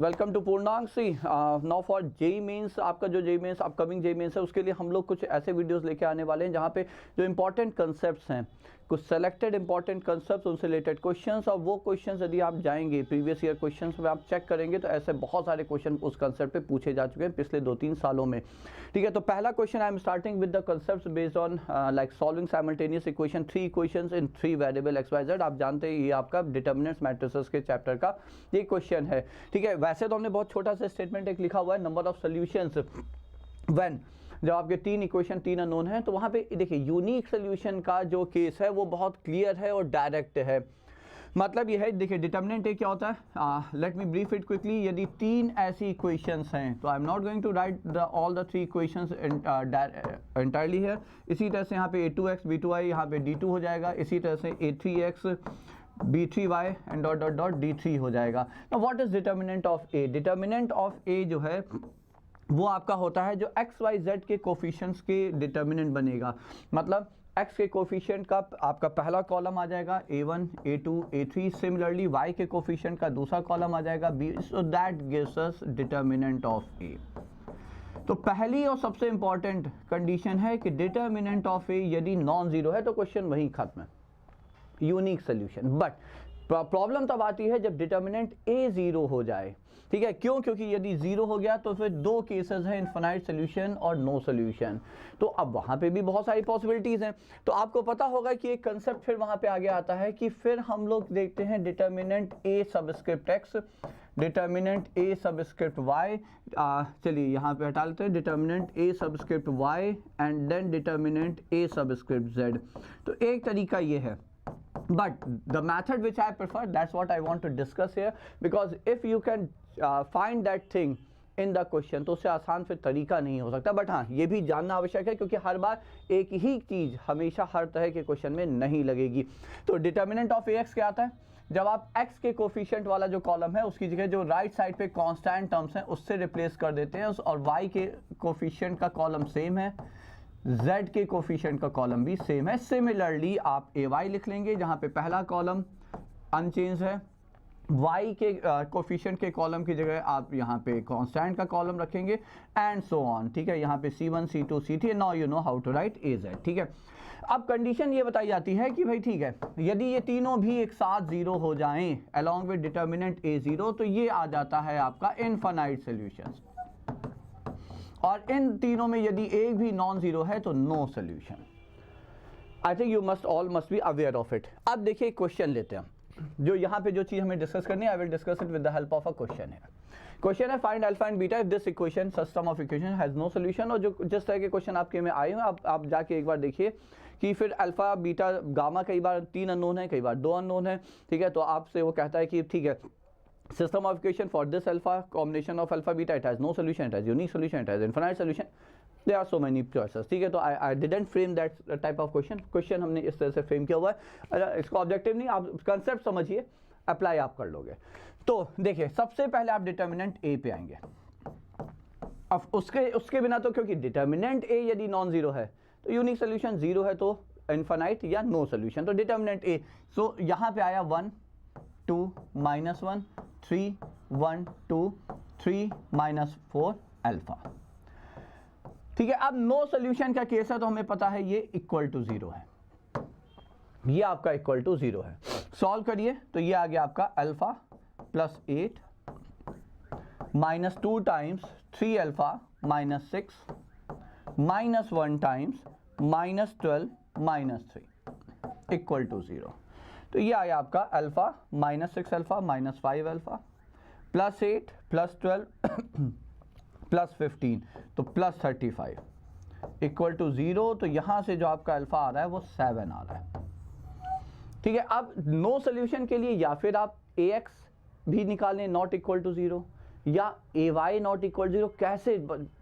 Welcome to Purnank C. Now for JEE Mains, आपका जो JEE Mains upcoming JEE Mains है उसके लिए हम लोग कुछ ऐसे वीडियोस लेके आने वाले हैं जहाँ पे जो इंपॉर्टेंट कंसेप्ट्स हैं, कुछ सेलेक्टेड इंपॉर्टेंट कंसेप्ट्स, उनसे रिलेटेड क्वेश्चंस, और वो क्वेश्चंस यदि आप जाएंगे प्रीवियस ईयर क्वेश्चंस में आप चेक करेंगे तो ऐसे बहुत सारे क्वेश्चन उस कंसेप्ट पे पूछे जा चुके हैं पिछले 2-3 सालों में। ठीक है, तो पहला question I am starting with the concepts based on like solving simultaneous equation, 3 equations in 3 variable x Y z. आप जानते हैं ये आपका डिटर्मिनेंट्स मैट्रिसेस के चैप्टर का ये क्वेश्चन है। ठीक है, वैसे तो हमने बहुत छोटा सा स्टेटमेंट एक लिखा हुआ है, नंबर ऑफ सॉल्यूशंस व्हेन, जब आपके 3 इक्वेशन 3 अननोन है तो वहां पे देखिए यूनिक सोल्यूशन का जो केस है वो बहुत क्लियर है और डायरेक्ट है। मतलब ये है, देखिए डिटर्मिनेंट ए क्या होता है, let me brief it quickly. यदि 3 ऐसी इक्वेशंस हैं तो I am not going to write all the 3 equations entirely here. इसी तरह से यहाँ पे a2x b2y यहाँ पे d2 हो जाएगा, इसी तरह से a3x b3y and dot dot dot d3 हो जाएगा। Now what is determinant of A? Determinant of A जो है वो आपका होता है जो एक्स वाई जेड के कोफिशिएंट्स के डिटर्मिनेंट बनेगा। मतलब x के कोफिशिएंट का आपका पहला कॉलम आ जाएगा a1 a2 a3, similarly y के कोफिशिएंट का दूसरा कॉलम आ जाएगा b, so that gives us determinant of a। तो पहली और सबसे इंपॉर्टेंट कंडीशन है कि डिटर्मिनेंट ऑफ a यदि नॉन जीरो है तो क्वेश्चन वहीं खत्म है, यूनिक सोल्यूशन। बट प्रॉब्लम तब आती है जब डिटर्मिनेंट ए जीरो हो जाए। ठीक है, क्यों? क्योंकि यदि जीरो हो गया तो फिर 2 केसेस हैं, इनफाइनाइट सोल्यूशन और नो सोल्यूशन। तो अब वहां पे भी बहुत सारी पॉसिबिलिटीज हैं। तो आपको पता होगा कि एक कंसेप्ट फिर वहां पे आगे आता है कि फिर हम लोग देखते हैं determinant A subscript x, determinant A subscript y. चलिए यहाँ पे हटा लेते हैं determinant A subscript y and then determinant A subscript z. तो एक तरीका ये है, but the method which I prefer, that's what I want to discuss here, because if you can find that thing in the question तो उससे आसान फिर तरीका नहीं हो सकता। बट हाँ, ये भी जानना आवश्यक है क्योंकि हर बार एक ही चीज़ हमेशा हर तरह के क्वेश्चन में नहीं लगेगी। तो डिटर्मिनेंट ऑफ ए एक्स क्या आता है? जब आप x के कोफिशिएंट वाला जो कॉलम है उसकी जगह जो राइट साइड पे कांस्टेंट टर्म्स हैं उससे रिप्लेस कर देते हैं, और y के कोफिशिएंट का कॉलम सेम है, z के कोफिशिएंट का कॉलम भी सेम है। सिमिलरली आप ay लिख लेंगे जहां पे पहला कॉलम अनचेंज है, y के कोफिशिएंट के कॉलम की जगह आप यहाँ पे कांस्टेंट का कॉलम रखेंगे एंड सो ऑन। ठीक है, यहाँ पे c1 c2 c3, now you know how to write az। ठीक है, अब कंडीशन ये बताई जाती है कि भाई ठीक है, यदि ये तीनों भी एक साथ जीरो हो जाएं along with determinant A zero तो ये आ जाता है आपका इनफाइनाइट सॉल्यूशंस, और इन तीनों में यदि एक भी नॉन जीरो है तो no solution. I think you must all must be aware of it. अब देखिए क्वेश्चन लेते हैं, जो यहाँ पे जो चीज हमें डिस्कस करनी है, I will discuss it with the help of a question है। क्वेश्चन है find alpha and beta if this equation system of equation has no solution. और जो जिस तरह के क्वेश्चन आपके में आए हैं आप जाके एक बार देखिए कि फिर अल्फा बीटा गामा कई बार 3 अननोन है, कई बार 2 अननोन है। ठीक है, तो आपसे वो कहता है कि ठीक है, system of equation for this alpha combination of alpha beta, it has no solution, it has unique solution, it has infinite solution, there are so many choices। ठीक है, तो I didn't frame that type of question हमने इस तरह से frame किया हुआ है। इसका ऑब्जेक्टिव नहीं, आप कंसेप्ट समझिए, अप्लाई आप कर लोगे। तो देखिए सबसे पहले आप डिटर्मिनेंट ए पे आएंगे। अब उसके बिना तो, क्योंकि डिटर्मिनेंट ए यदि नॉन जीरो है तो यूनिक सोल्यूशन, जीरो है तो इनफाइनाइट या नो सोल्यूशन। तो डिटर्मिनेंट ए, सो यहाँ पे आया 1 2 -1 3 1 2 3 -4 अल्फा। ठीक है, अब नो सोल्यूशन का केस है तो हमें पता है ये इक्वल टू जीरो है, ये आपका इक्वल टू जीरो है। सॉल्व करिए तो ये आ गया आपका alpha plus 8 -2 times 3 alpha -6 -1 times -12 -3 equal to zero. तो ये आया आपका alpha -6 alpha -5 alpha plus 8 plus 12 plus 15 तो प्लस 35 इक्वल टू जीरो। तो यहां से जो आपका अल्फा आ रहा है वो 7 आ रहा है। ठीक है, अब नो सोल्यूशन के लिए या फिर आप ax भी निकालें नॉट इक्वल टू जीरो, या ay नॉट इक्वल जीरो, कैसे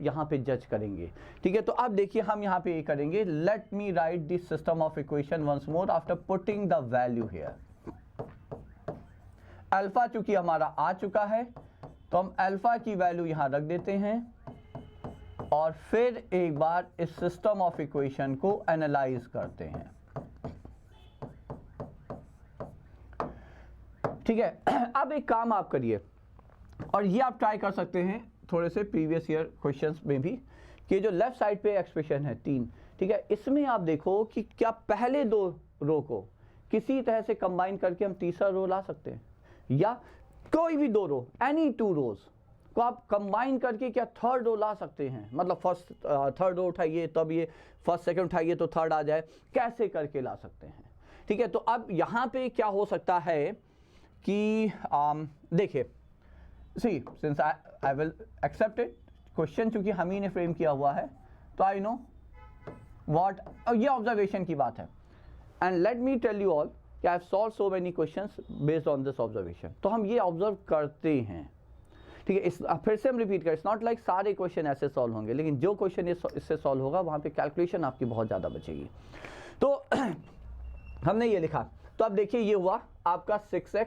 यहां पे जज करेंगे? ठीक है, तो अब देखिए हम यहां पे ये करेंगे, let me write this system of equation once more after putting the value here. Alpha चूंकि हमारा आ चुका है तो हम अल्फा की वैल्यू यहां रख देते हैं और फिर एक बार इस सिस्टम ऑफ इक्वेशन को एनालाइज करते हैं। ठीक है, अब एक काम आप करिए, और ये आप ट्राई कर सकते हैं थोड़े से प्रीवियस ईयर क्वेश्चंस में भी, कि जो लेफ्ट साइड पे एक्सप्रेशन है 3, ठीक है, इसमें आप देखो कि क्या पहले 2 रो को किसी तरह से कंबाइन करके हम तीसरा रो ला सकते हैं, या कोई भी 2 रो, एनी 2 रोज को आप कंबाइन करके क्या थर्ड रो ला सकते हैं, मतलब फर्स्ट थर्ड रो उठाइए तब ये फर्स्ट सेकंड उठाइए तो थर्ड आ जाए, कैसे करके ला सकते हैं, ठीक है। तो अब यहाँ पे क्या हो सकता है कि देखिए, see since I will accept it, question चूंकि हम ही ने फ्रेम किया हुआ है तो आई नो व्हाट, ये ऑब्जर्वेशन की बात है, and let me tell you all कि I have solve so many questions based on this observation. तो हम ये ऑब्जर्व करते हैं, ठीक है। इस फिर से हम रिपीट करें, इट्स नॉट लाइक सारे क्वेश्चन ऐसे सॉल्व होंगे, लेकिन जो क्वेश्चन इससे सॉल्व होगा वहाँ पे कैलकुलेशन आपकी बहुत ज़्यादा बचेगी। तो हमने ये लिखा, तो अब देखिए ये हुआ आपका 6x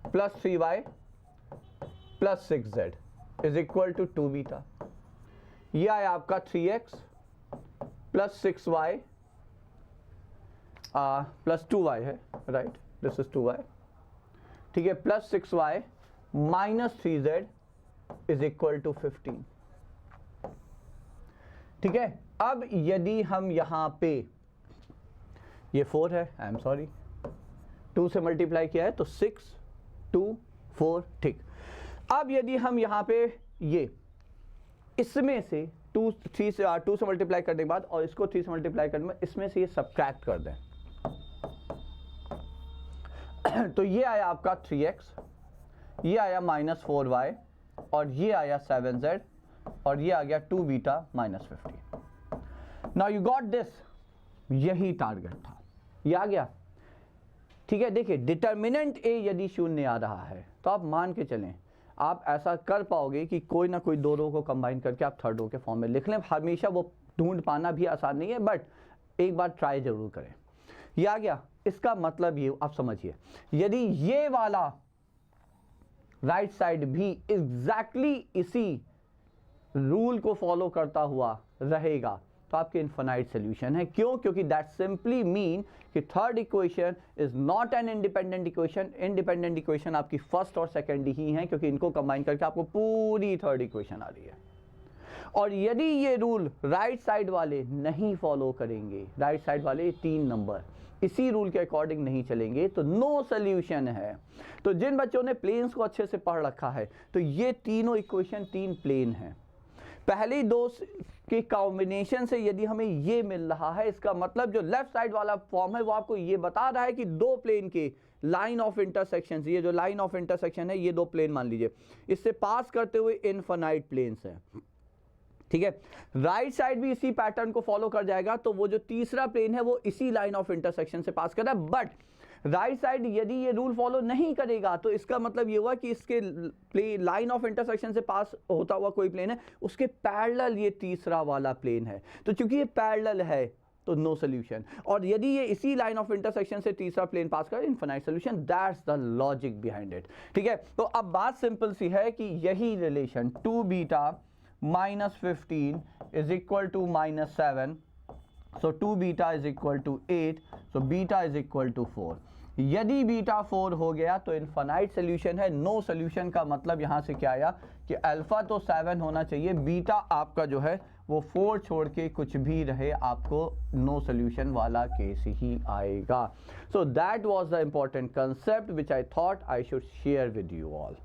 plus 3y plus 6z is equal to 2 beta. ये आया आपका 3x plus 6y plus 2y है, राइट, दिस इज 2y, ठीक है, plus 6y minus 3z is equal to 15, ठीक है। अब यदि हम यहां पे, ये 4 है, आई एम सॉरी, 2 से मल्टीप्लाई किया है तो 6 2 4, ठीक। अब यदि हम यहां पे ये इसमें से 2 से मल्टीप्लाई करने के बाद और इसको 3 से मल्टीप्लाई करने में इसमें से ये सब्ट्रैक्ट कर दें तो ये आया आपका 3x, ये आया माइनस 4y और ये आया 7z और ये आ गया 2 beta minus 50। Now you got this, यही टारगेट था, ये आ गया, ठीक है। देखिए डिटर्मिनेंट ए यदि शून्य आ रहा है तो आप मान के चलें आप ऐसा कर पाओगे कि कोई ना कोई 2 रो को कंबाइन करके आप थर्ड रो के फॉर्म में लिख लें। हमेशा वो ढूंढ पाना भी आसान नहीं है, बट एक बार ट्राई जरूर करें। ये आ गया, इसका मतलब ये आप समझिए, यदि ये वाला राइट साइड भी एग्जैक्टली इसी रूल को फॉलो करता हुआ रहेगा तो आपके इनफाइनाइट सॉल्यूशन है। क्यों? क्योंकि दैट सिंपली मीन कि third equation is not an independent equation. Independent equation आपकी फर्स्ट और सेकंड ही है, क्योंकि इनको कंबाइन करके आपको पूरी थर्ड इक्वेशन आ रही है। और यदि ये रूल राइट साइड वाले नहीं फॉलो करेंगे, राइट साइड वाले 3 नंबर इसी रूल के अकॉर्डिंग नहीं चलेंगे तो नो सॉल्यूशन है। तो जिन बच्चों ने प्लेन्स को अच्छे से पढ़ रखा है तो ये तीनों इक्वेशन 3 प्लेन हैं। पहले 2 के कॉम्बिनेशन से यदि हमें ये मिल रहा है, इसका मतलब जो लेफ्ट साइड वाला फॉर्म है वो आपको ये बता रहा है कि 2 प्लेन के लाइन ऑफ इंटरसेक्शन, ये जो लाइन ऑफ इंटरसेक्शन है ये 2 प्लेन मान लीजिए, इससे पास करते हुए इनफाइनाइट प्लेन्स हैं, ठीक है। राइट साइड भी इसी पैटर्न को फॉलो कर जाएगा, तो वो जो तीसरा प्लेन है वो इसी लाइन ऑफ इंटरसेक्शन से पास कर रहा है। बट राइट साइड यदि ये रूल फॉलो नहीं करेगा तो इसका मतलब ये हुआ कि इसके लाइन ऑफ इंटरसेक्शन से पास होता हुआ कोई प्लेन है, उसके पैरेलल ये तीसरा वाला प्लेन है, तो चूंकि ये पैरेलल है तो नो सोल्यूशन। और यदि ये इसी लाइन ऑफ इंटरसेक्शन से तीसरा प्लेन पास करे, infinite solution. That's the logic behind it, ठीक है। तो अब बात सिंपल सी है कि यही relation 2 beta minus 15 is equal to minus 7, so 2 beta is equal to 8, so beta is equal to 4। यदि बीटा 4 हो गया तो इनफाइनाइट सोल्यूशन है। नो सोल्यूशन का मतलब यहां से क्या आया कि अल्फा तो 7 होना चाहिए, बीटा आपका जो है वो 4 छोड़ के कुछ भी रहे, आपको नो सोल्यूशन वाला केस ही आएगा। So that was the important concept which I thought I should share with you all.